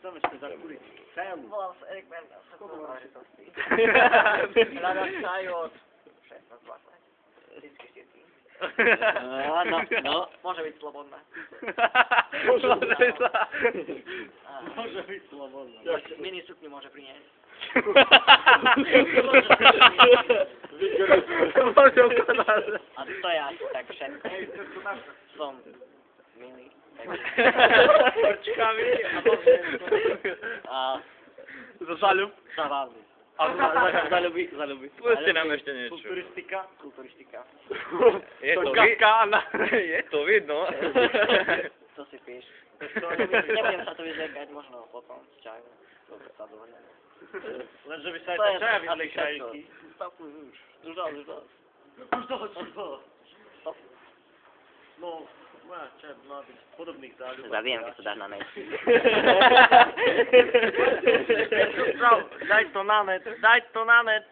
Chcem ešte zakúriť celú. Volám sa Erik Mendes, sa to záležitosti. Hľadám čaj od 16:20. Vždycky 4. No. Môže byť slobodná. Môže byť slobodná. Mini sukňu môže priniesť. A to je asi tak všetko. Som milý. Počkami a Zaľub. Zabavný. Zaľubi. Povedzte nám ešte niečo. Kulturistika. Je to vidno. Co si píš? Nebudem sa to vyzliekať, možno potom s čajom. Dobre, sa dohodneme. Lenže by sa aj tá čaja vyzli krajky. Stopuj už. Už dosť. Už toho. No, moja čaj má byť podobných záľubov. Zabijem, keď to dáš na net. Daj to na net.